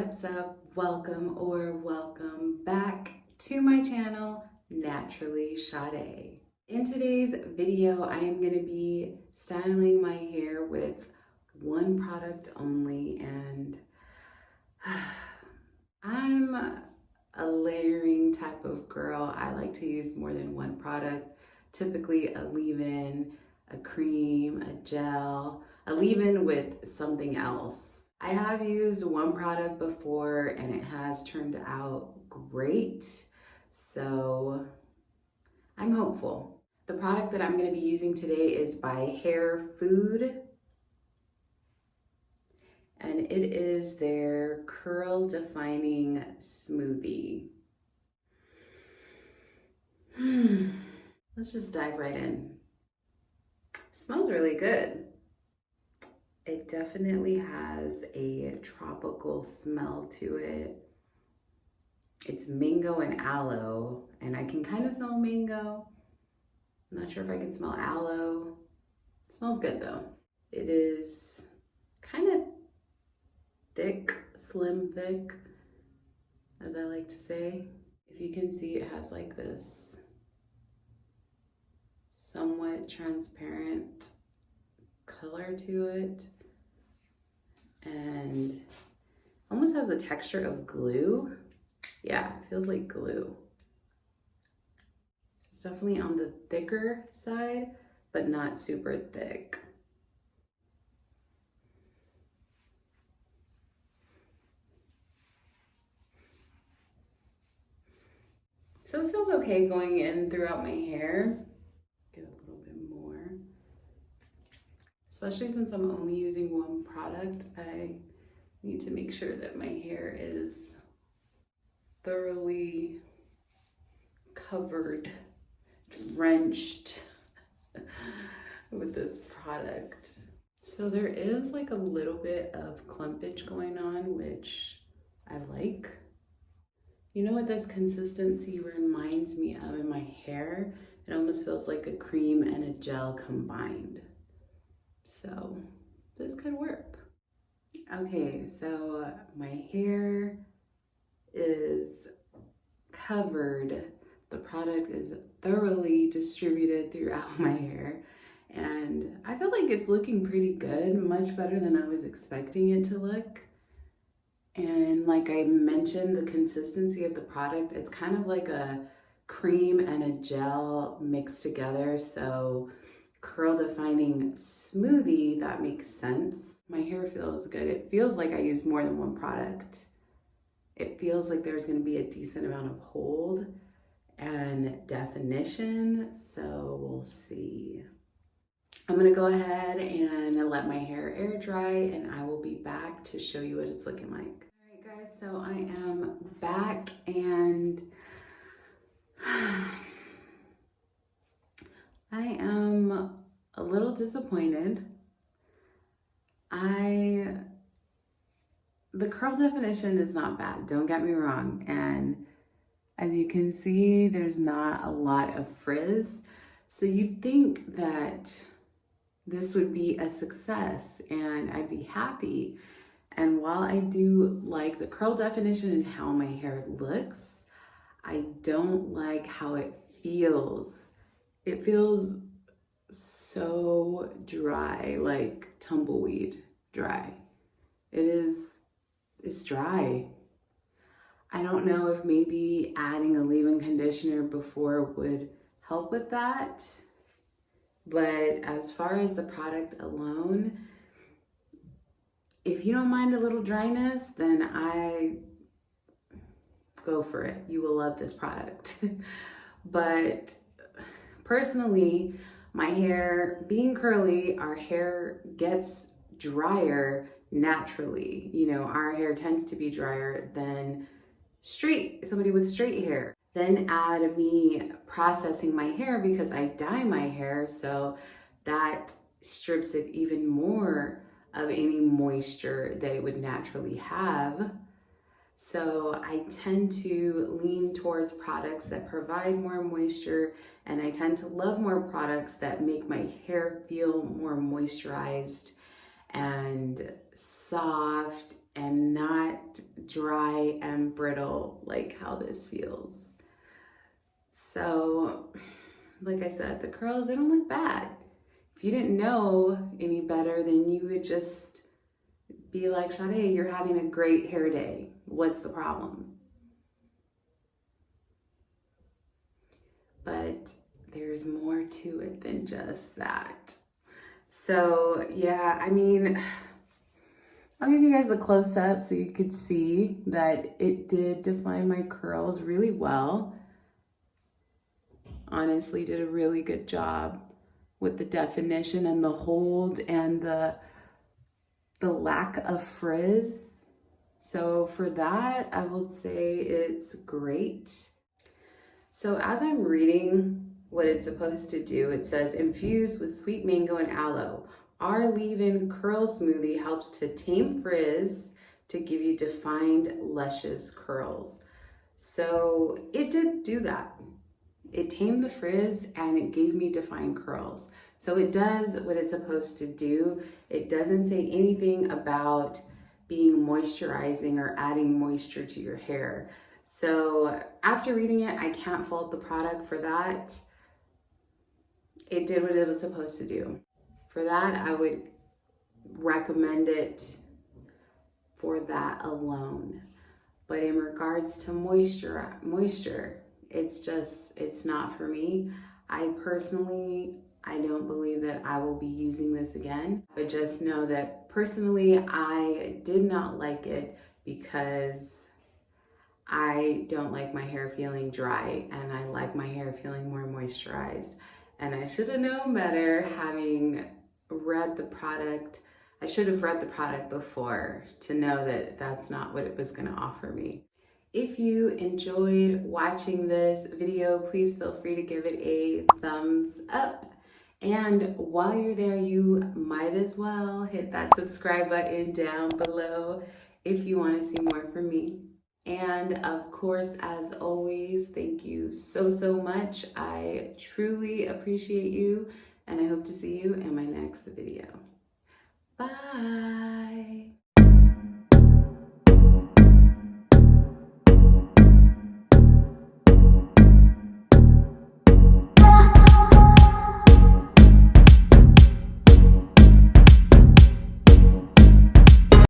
What's up? Welcome back to my channel, Naturally Sade. In today's video, I am going to be styling my hair with one product only, and I'm a layering type of girl. I like to use more than one product, typically a leave-in, a cream, a gel, a leave-in with something else. I have used one product before and it has turned out great, so I'm hopeful. The product that I'm going to be using today is by Hair Food, and it is their Curl Defining Smoothie. Let's just dive right in. Smells really good. It definitely has a tropical smell to it. It's mango and aloe, and I can kind of smell mango. I'm not sure if I can smell aloe. It smells good though. It is kind of thick, slim thick, as I like to say. If you can see, it has like this somewhat transparent color to it, and almost has a texture of glue. Yeah, it feels like glue. It's definitely on the thicker side, but not super thick. So it feels okay going in throughout my hair. Get a little bit more. Especially since I'm only using one product, I need to make sure that my hair is thoroughly covered, drenched with this product. So there is like a little bit of clumpage going on, which I like. You know what this consistency reminds me of in my hair? It almost feels like a cream and a gel combined. So this could work. Okay, so my hair is covered. The product is thoroughly distributed throughout my hair, and I feel like it's looking pretty good, much better than I was expecting it to look. And like I mentioned, the consistency of the product, it's kind of like a cream and a gel mixed together. So curl defining smoothie, that makes sense. My hair feels good. It feels like I used more than one product. It feels like there's going to be a decent amount of hold and definition, so we'll see. I'm going to go ahead and let my hair air dry, and I will be back to show you what it's looking like. All right guys, so I am back, and I am a little disappointed. The curl definition is not bad, don't get me wrong. And as you can see, there's not a lot of frizz. So you'd think that this would be a success and I'd be happy. And while I do like the curl definition and how my hair looks, I don't like how it feels. It feels so dry, like tumbleweed dry. It's dry. I don't know if maybe adding a leave-in conditioner before would help with that. But as far as the product alone, if you don't mind a little dryness, then I go for it. You will love this product. But personally, my hair being curly, our hair gets drier naturally. You know, our hair tends to be drier than somebody with straight hair. Then add me processing my hair because I dye my hair, so that strips it even more of any moisture that it would naturally have. So I tend to lean towards products that provide more moisture, and I tend to love more products that make my hair feel more moisturized and soft and not dry and brittle like how this feels. So, like I said, the curls, they don't look bad. If you didn't know any better, then you would just be like, Sade, you're having a great hair day. What's the problem? But there's more to it than just that. So yeah, I mean, I'll give you guys the close up so you could see that it did define my curls really well. Honestly, did a really good job with the definition and the hold and the lack of frizz. So for that, I will say it's great. So as I'm reading what it's supposed to do, it says infused with sweet mango and aloe. Our leave-in curl smoothie helps to tame frizz to give you defined, luscious curls. So it did do that. It tamed the frizz and it gave me defined curls. So it does what it's supposed to do. It doesn't say anything about being moisturizing or adding moisture to your hair. So after reading it, I can't fault the product for that. It did what it was supposed to do. For that, I would recommend it for that alone. But in regards to moisture, it's not for me. I don't believe that I will be using this again. But just know that personally, I did not like it because I don't like my hair feeling dry and I like my hair feeling more moisturized. And I should have known better having read the product. I should have read the product before to know that that's not what it was going to offer me. If you enjoyed watching this video, please feel free to give it a thumbs up. And while you're there, you might as well hit that subscribe button down below if you want to see more from me. And of course, as always, thank you so much. I truly appreciate you, and I hope to see you in my next video. Bye.